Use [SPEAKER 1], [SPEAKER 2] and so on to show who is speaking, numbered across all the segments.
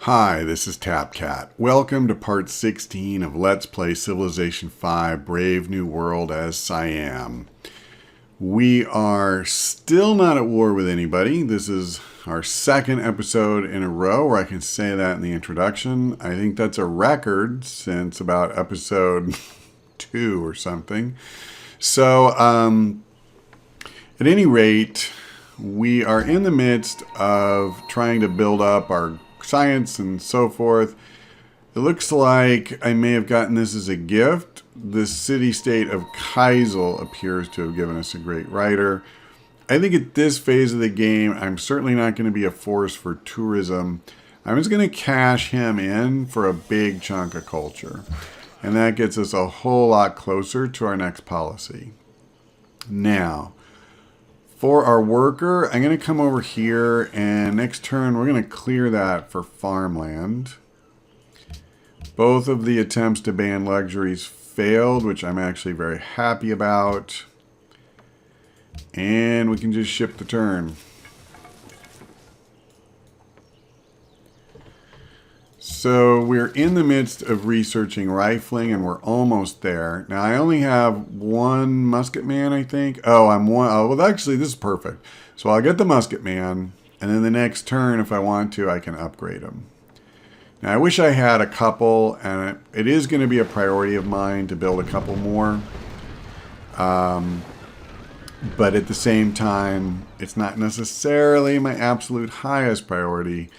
[SPEAKER 1] Hi, this is TapCat. Welcome to part 16 of Let's Play Civilization V Brave New World as Siam. We are still not at war with anybody. This is our second episode in a row where I can say that in the introduction. I think that's a record since about episode 2 or something. So, at any rate, we are in the midst of trying to build up our science and so forth. It looks like I may have gotten this as a gift. The city-state of Kaisel appears to have given us a great writer. I think at this phase of the game, I'm certainly not going to be a force for tourism. I'm just going to cash him in for a big chunk of culture. And that gets us a whole lot closer to our next policy. Now, for our worker, I'm going to come over here, and next turn we're going to clear that for farmland. Both of the attempts to ban luxuries failed, which I'm actually very happy about. And we can just ship the turn. So we're in the midst of researching rifling, and we're almost there. Now, I only have one musket man, I think. Oh, I'm one. Oh, well, actually, this is perfect. So I'll get the musket man, and then the next turn, if I want to, I can upgrade him. Now, I wish I had a couple, and it is going to be a priority of mine to build a couple more. But at the same time, it's not necessarily my absolute highest priority.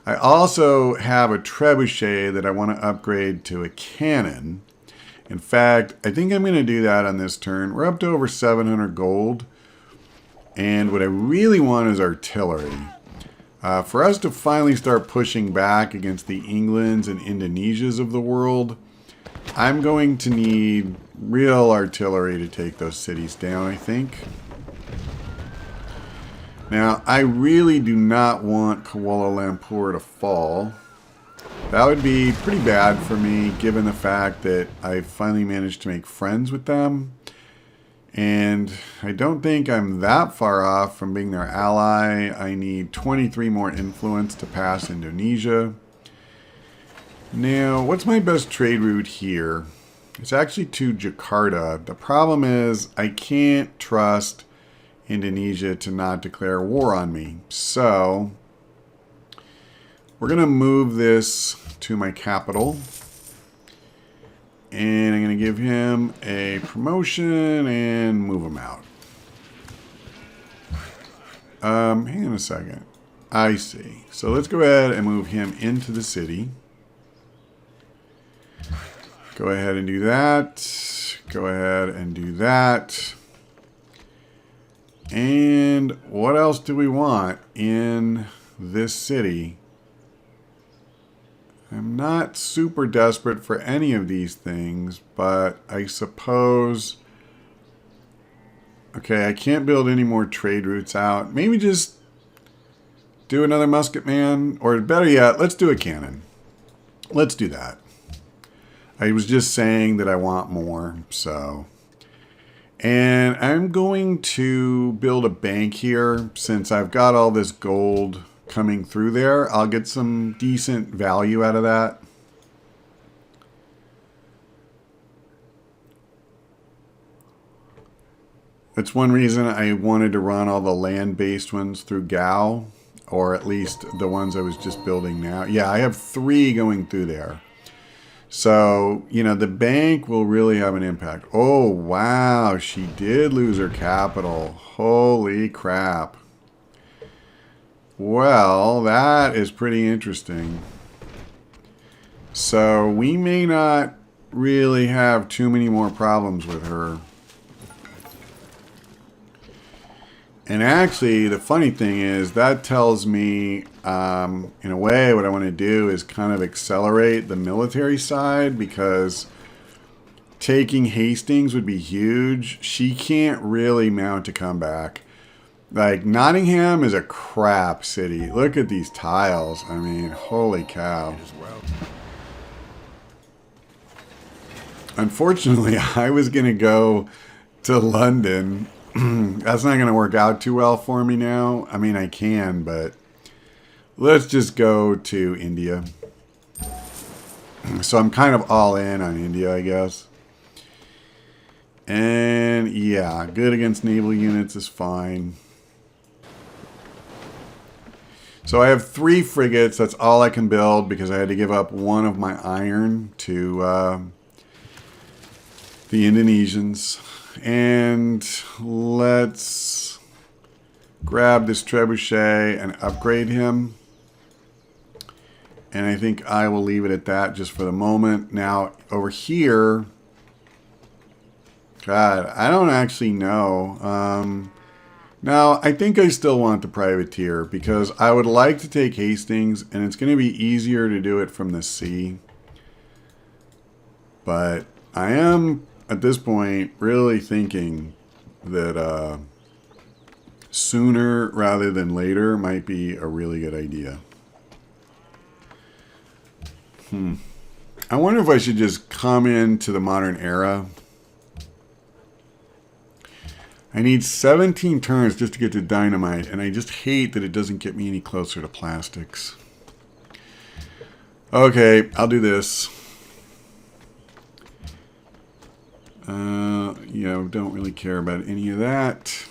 [SPEAKER 1] I also have a trebuchet that I want to upgrade to a cannon. In fact, I think I'm going to do that on this turn. We're up to over 700 gold. And what I really want is artillery. For us to finally start pushing back against the Englands and Indonesias of the world, I'm going to need real artillery to take those cities down, I think. Now, I really do not want Kuala Lumpur to fall. That would be pretty bad for me, given the fact that I finally managed to make friends with them. And I don't think I'm that far off from being their ally. I need 23 more influence to pass Indonesia. Now, what's my best trade route here? It's actually to Jakarta. The problem is I can't trust Indonesia to not declare war on me. So we're going to move this to my capital. And I'm going to give him a promotion and move him out. Hang on a second. I see. So let's go ahead and move him into the city. Go ahead and do that. Go ahead and do that. And what else do we want in this city? I'm not super desperate for any of these things, but I suppose... Okay, I can't build any more trade routes out. Maybe just do another musket man, or better yet, let's do a cannon. Let's do that. I was just saying that I want more, so... And I'm going to build a bank here. Since I've got all this gold coming through there, I'll get some decent value out of that. That's one reason I wanted to run all the land-based ones through Gao, or at least the ones I was just building now. Yeah, I have 3 going through there. So, you know, the bank will really have an impact. Oh, wow, she did lose her capital. Holy crap. Well, that is pretty interesting. So, we may not really have too many more problems with her. And actually, the funny thing is, that tells me, in a way, what I want to do is kind of accelerate the military side, because taking Hastings would be huge. She can't really mount a comeback. Like, Nottingham is a crap city. Look at these tiles. I mean, holy cow. Unfortunately, I was going to go to London. That's not going to work out too well for me now. I mean, I can, but Let's just go to India. So I'm kind of all in on India, I guess. And yeah, good against naval units is fine. So I have 3 frigates. That's all I can build because I had to give up one of my iron to the Indonesians. And let's grab this trebuchet and upgrade him. And I think I will leave it at that just for the moment. Now, over here, God, I don't actually know. Now, I think I still want the privateer because I would like to take Hastings, and it's going to be easier to do it from the sea. But I am, at this point, really thinking that sooner rather than later might be a really good idea. I wonder if I should just come into the modern era. I need 17 turns just to get to dynamite, and I just hate that it doesn't get me any closer to plastics. Okay, I'll do this. You know, don't really care about any of that.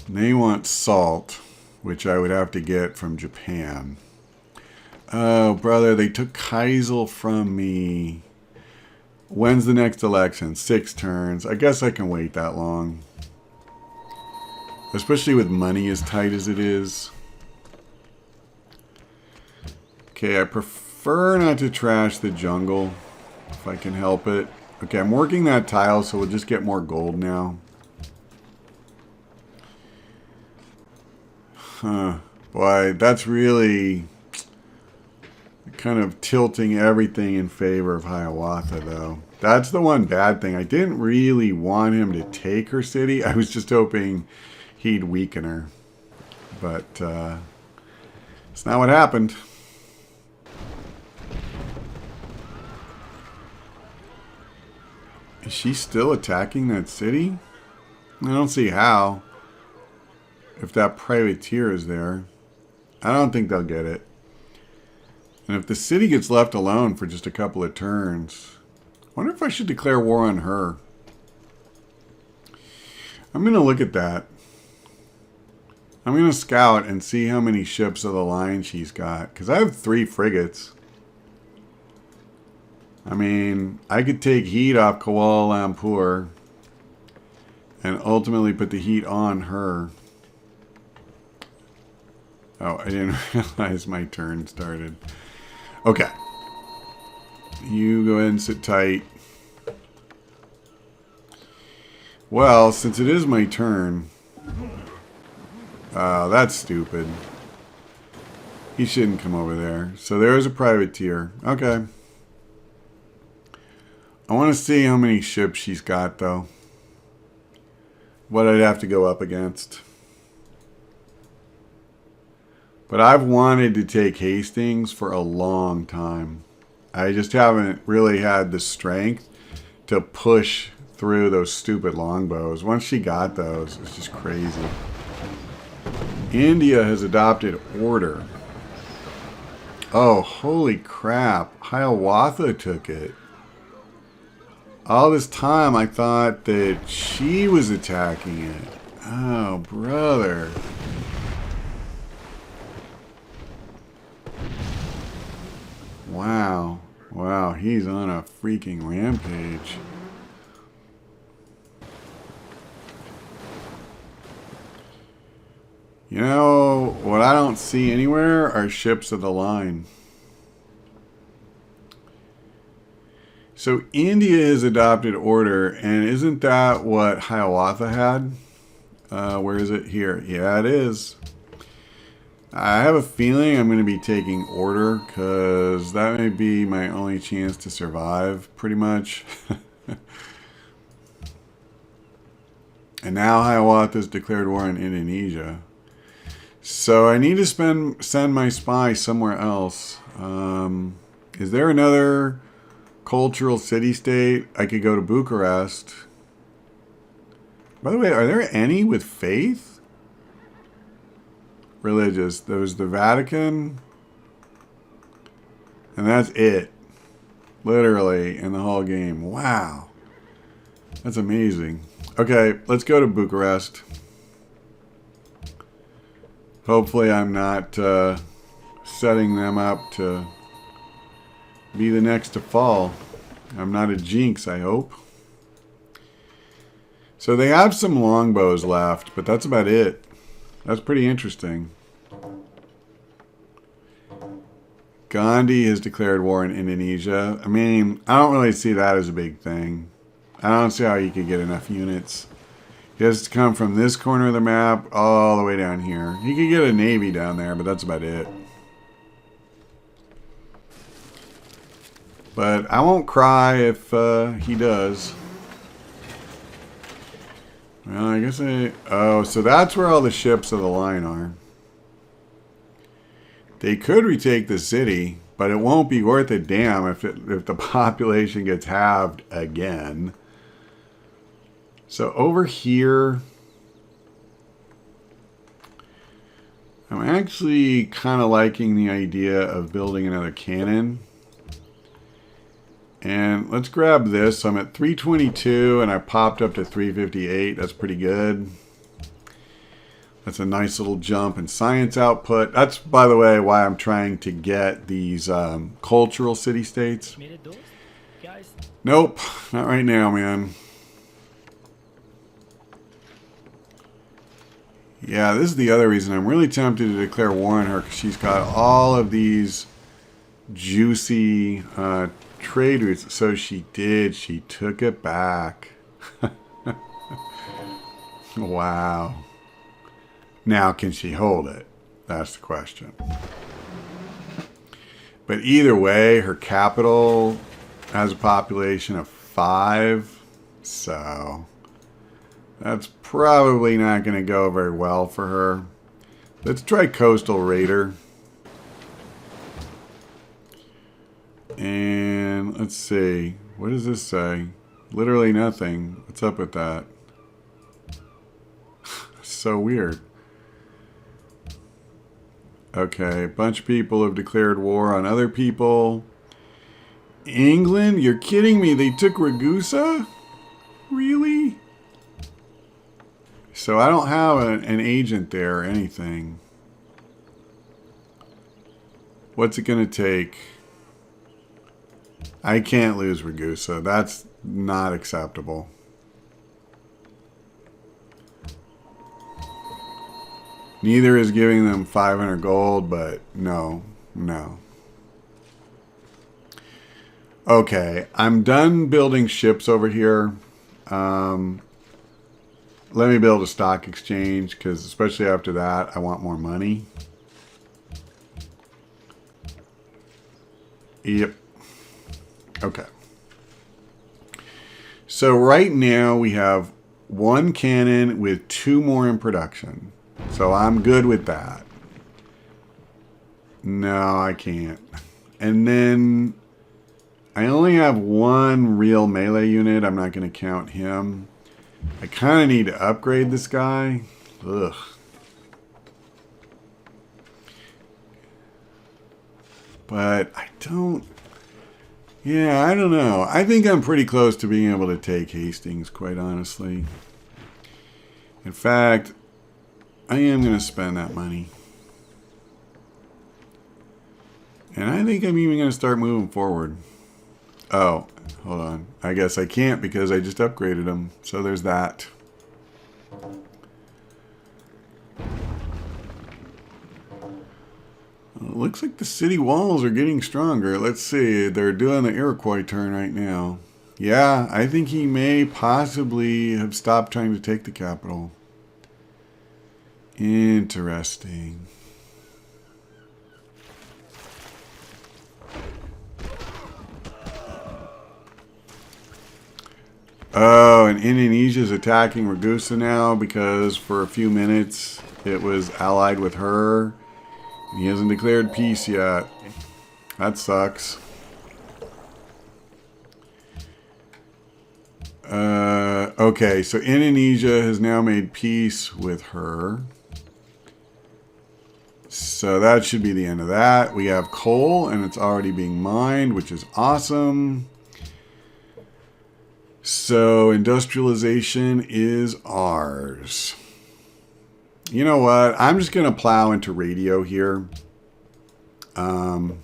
[SPEAKER 1] They want salt, which I would have to get from Japan. Oh, brother, they took Kaisel from me. When's the next election? 6 turns. I guess I can wait that long. Especially with money as tight as it is. Okay, I prefer not to trash the jungle if I can help it. Okay, I'm working that tile, so we'll just get more gold now. Huh. Boy, that's really kind of tilting everything in favor of Hiawatha, though. That's the one bad thing. I didn't really want him to take her city. I was just hoping he'd weaken her. But it's not what happened. Is she still attacking that city? I don't see how. If that privateer is there. I don't think they'll get it. And if the city gets left alone for just a couple of turns, I wonder if I should declare war on her. I'm going to look at that. I'm going to scout and see how many ships of the line she's got. Because I have 3 frigates. I mean, I could take heat off Kuala Lumpur and ultimately put the heat on her. Oh, I didn't realize my turn started. Okay. You go ahead and sit tight. Well, since it is my turn... that's stupid. He shouldn't come over there. So there's a privateer. Okay. I want to see how many ships she's got, though. What I'd have to go up against. But I've wanted to take Hastings for a long time. I just haven't really had the strength to push through those stupid longbows. Once she got those, it's just crazy. India has adopted order. Oh, holy crap. Hiawatha took it. All this time I thought that she was attacking it. Oh, brother. Wow. Wow, he's on a freaking rampage. You know, what I don't see anywhere are ships of the line. So India has adopted order, and isn't that what Hiawatha had? Where is it? Here. Yeah, it is. I have a feeling I'm going to be taking order, because that may be my only chance to survive, pretty much. And now Hiawatha's declared war on Indonesia. So I need to send my spy somewhere else. Is there another cultural city-state? I could go to Bucharest. By the way, are there any with faith? religious. There's the Vatican. And that's it. Literally in the whole game. Wow. That's amazing. Okay, let's go to Bucharest. Hopefully I'm not setting them up to be the next to fall. I'm not a jinx, I hope. So they have some longbows left, but that's about it. That's pretty interesting. Gandhi has declared war in Indonesia. I mean, I don't really see that as a big thing. I don't see how he could get enough units. He has to come from this corner of the map all the way down here. He could get a navy down there, but that's about it. But I won't cry if he does. Well, I guess oh, so that's where all the ships of the line are. They could retake the city, but it won't be worth a damn if the population gets halved again. So over here, I'm actually kind of liking the idea of building another cannon. And let's grab this. I'm at 322 and I popped up to 358. That's pretty good. That's a nice little jump in science output. That's, by the way, why I'm trying to get these cultural city-states. Nope, not right now, man. Yeah, this is the other reason I'm really tempted to declare war on her, because she's got all of these juicy trade routes. So she did. She took it back. Wow. Now, can she hold it? That's the question. But either way, her capital has a population of 5. So that's probably not going to go very well for her. Let's try Coastal Raider. And let's see. What does this say? Literally nothing. What's up with that? So weird. Okay, a bunch of people have declared war on other people. England? You're kidding me. They took Ragusa? Really? So I don't have an agent there or anything. What's it going to take? I can't lose Ragusa. That's not acceptable. Neither is giving them 500 gold, but no. Okay, I'm done building ships over here. Let me build a stock exchange, because especially after that, I want more money. Yep. Okay. So right now we have 1 cannon with 2 more in production. So I'm good with that. No, I can't. And then I only have 1 real melee unit. I'm not going to count him. I kind of need to upgrade this guy. Ugh. But I don't... Yeah, I don't know. I think I'm pretty close to being able to take Hastings, quite honestly. In fact, I am going to spend that money. And I think I'm even going to start moving forward. Oh, hold on. I guess I can't because I just upgraded them. So there's that. It looks like the city walls are getting stronger. Let's see. They're doing the Iroquois turn right now. Yeah, I think he may possibly have stopped trying to take the capital. Interesting. Oh, and Indonesia's attacking Ragusa now because for a few minutes it was allied with her. He hasn't declared peace yet. That sucks. Okay, so Indonesia has now made peace with her. So that should be the end of that. We have coal, and it's already being mined, which is awesome. So industrialization is ours. You know what? I'm just going to plow into radio here. Well,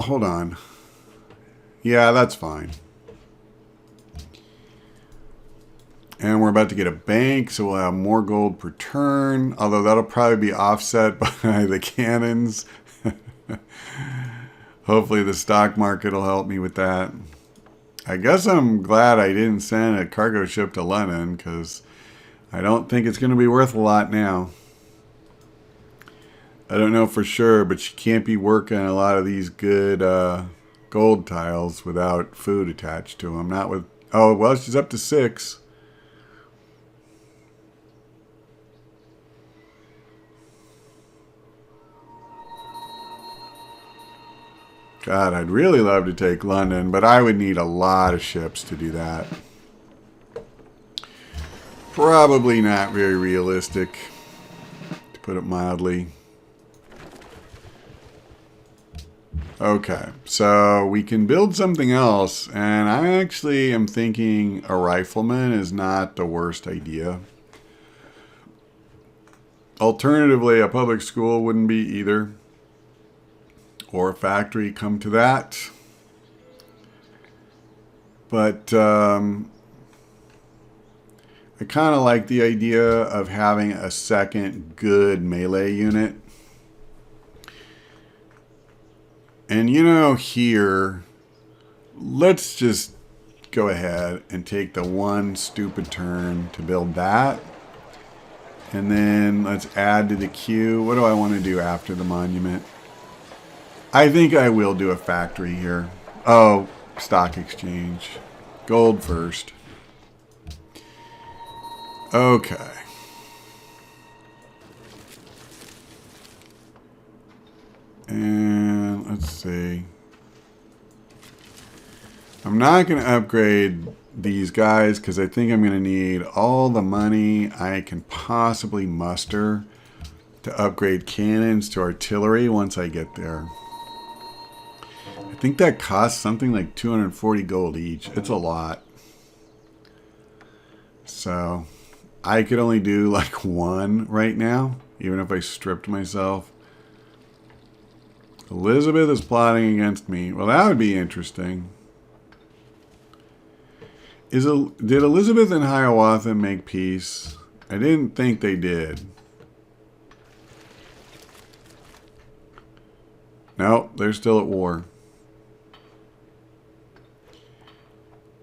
[SPEAKER 1] hold on. Yeah, that's fine. And we're about to get a bank, so we'll have more gold per turn. Although that'll probably be offset by the cannons. Hopefully the stock market will help me with that. I guess I'm glad I didn't send a cargo ship to London, because I don't think it's going to be worth a lot now. I don't know for sure, but you can't be working a lot of these good gold tiles without food attached to them. Not with... Oh, well, she's up to 6. God, I'd really love to take London, but I would need a lot of ships to do that. Probably not very realistic, to put it mildly. Okay, so we can build something else, and I actually am thinking a rifleman is not the worst idea. Alternatively, a public school wouldn't be either. Or a factory, come to that. But I kind of like the idea of having a second good melee unit. And you know, here, let's just go ahead and take the one stupid turn to build that. And then let's add to the queue. What do I want to do after the monument? I think I will do a factory here. Oh, stock exchange. Gold first. Okay. And let's see. I'm not going to upgrade these guys because I think I'm going to need all the money I can possibly muster to upgrade cannons to artillery once I get there. I think that costs something like 240 gold each. It's a lot. So I could only do like one right now, even if I stripped myself. Elizabeth is plotting against me. Well, that would be interesting. Did Elizabeth and Hiawatha make peace? I didn't think they did. No, they're still at war.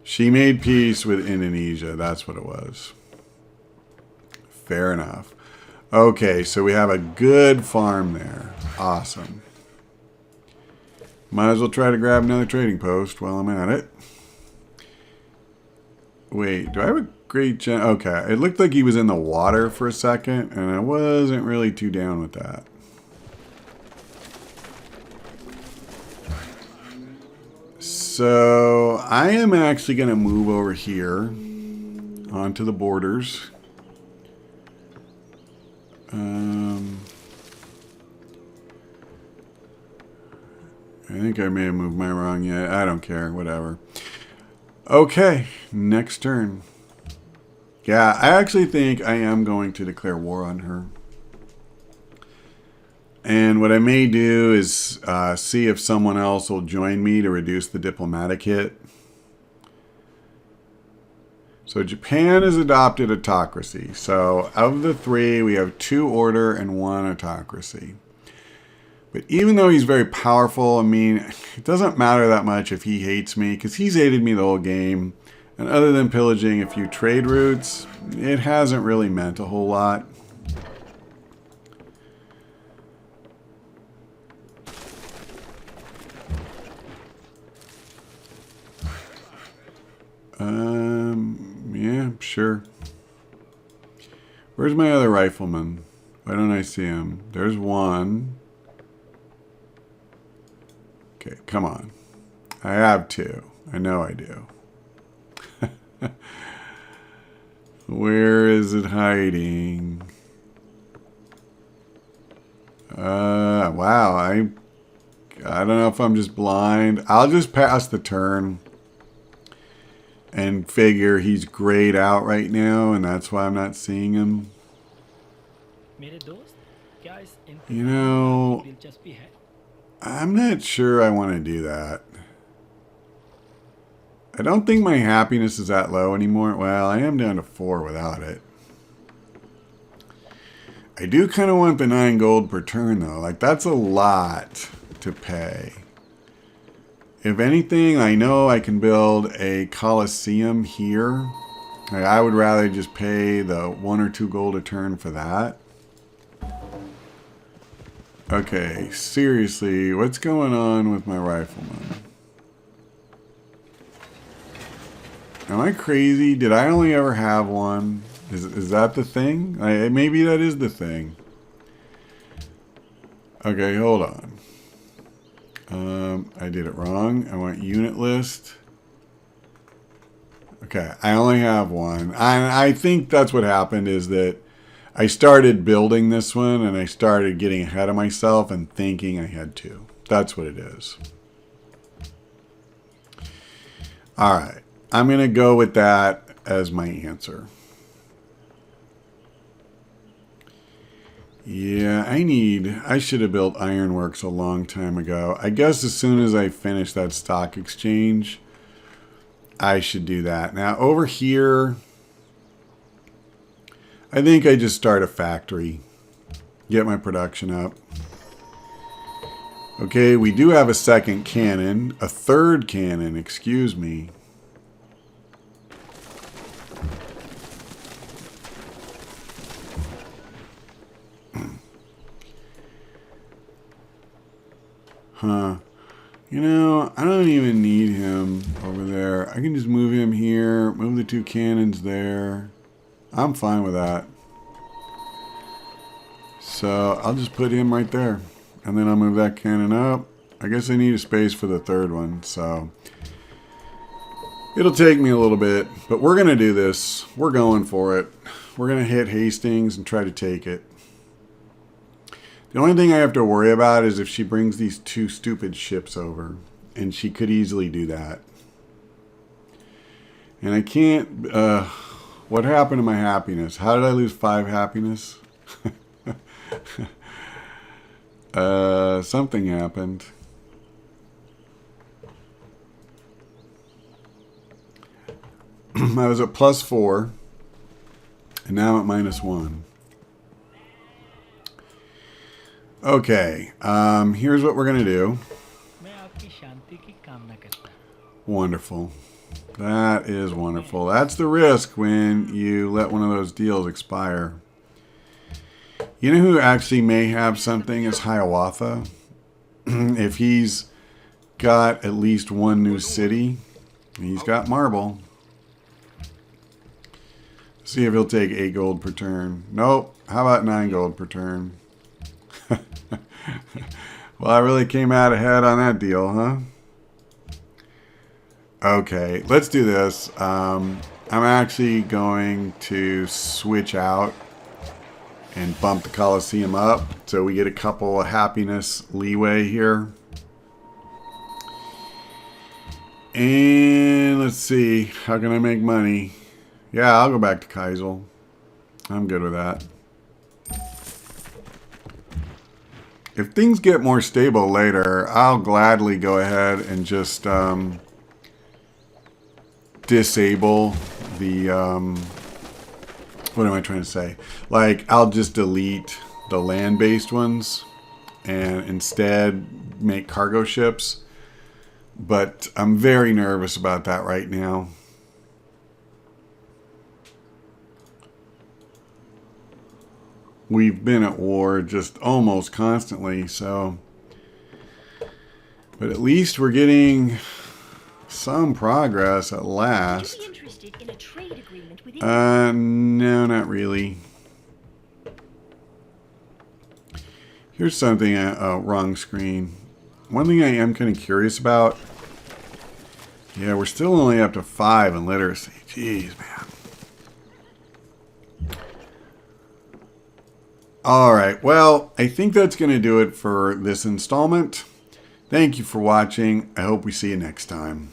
[SPEAKER 1] She made peace with Indonesia. That's what it was. Fair enough. Okay, so we have a good farm there. Awesome. Might as well try to grab another trading post while I'm at it. Wait, do I have a great gen? Okay, it looked like he was in the water for a second, and I wasn't really too down with that. So I am actually going to move over here onto the borders. I think I may have moved mine wrong yet. I don't care. Whatever. Okay. Next turn. Yeah, I actually think I am going to declare war on her. And what I may do is see if someone else will join me to reduce the diplomatic hit. So Japan has adopted autocracy. So of the 3, we have 2 order and 1 autocracy. But even though he's very powerful, I mean, it doesn't matter that much if he hates me, because he's hated me the whole game. And other than pillaging a few trade routes, it hasn't really meant a whole lot. Yeah, sure. Where's my other rifleman? Why don't I see him? There's one. Okay, come on. I have 2. I know I do. Where is it hiding? Wow. I don't know if I'm just blind. I'll just pass the turn and figure he's grayed out right now, and that's why I'm not seeing him. You know, I'm not sure I want to do that. I don't think my happiness is that low anymore. Well, I am down to 4 without it. I do kind of want the 9 gold per turn, though. Like, that's a lot to pay. If anything, I know I can build a Coliseum here. Like, I would rather just pay the 1 or 2 gold a turn for that. Okay, seriously, what's going on with my rifleman? Am I crazy? Did I only ever have one? Is that the thing? Maybe that is the thing. Okay, hold on. I did it wrong. I want unit list. Okay, I only have one. I think that's what happened is that I started building this one and I started getting ahead of myself and thinking I had 2. That's what it is. All right. I'm going to go with that as my answer. Yeah, I should have built ironworks a long time ago. I guess as soon as I finish that stock exchange, I should do that. Now, over here, I think I just start a factory. Get my production up. Okay, we do have a second cannon. A third cannon, excuse me. Huh. You know, I don't even need him over there. I can just move him here, move the 2 cannons there. I'm fine with that. So I'll just put him right there. And then I'll move that cannon up. I guess I need a space for the third one, so it'll take me a little bit, but we're going to do this. We're going for it. We're going to hit Hastings and try to take it. The only thing I have to worry about is if she brings these 2 stupid ships over. And she could easily do that. And I can't... what happened to my happiness? How did I lose 5 happiness? Something happened. I was at +4. And now I'm at -1. Okay, here's what we're going to do. Wonderful. That is wonderful. That's the risk when you let one of those deals expire. You know who actually may have something is Hiawatha. If he's got at least 1 new city, he's got marble. See if he'll take 8 gold per turn. Nope. How about 9 gold per turn? Well, I really came out ahead on that deal, huh? Okay, let's do this. I'm actually going to switch out and bump the Coliseum up so we get a couple of happiness leeway here. And let's see, how can I make money? Yeah, I'll go back to Kaisel. I'm good with that. If things get more stable later, I'll gladly go ahead and just disable the, what am I trying to say? Like, I'll just delete the land-based ones and instead make cargo ships. But I'm very nervous about that right now. We've been at war just almost constantly, so... But at least we're getting some progress at last. No, not really. Here's something, wrong screen. One thing I am kind of curious about. Yeah, we're still only up to 5 in literacy. Jeez, man. All right, well, I think that's going to do it for this installment. Thank you for watching. I hope we see you next time.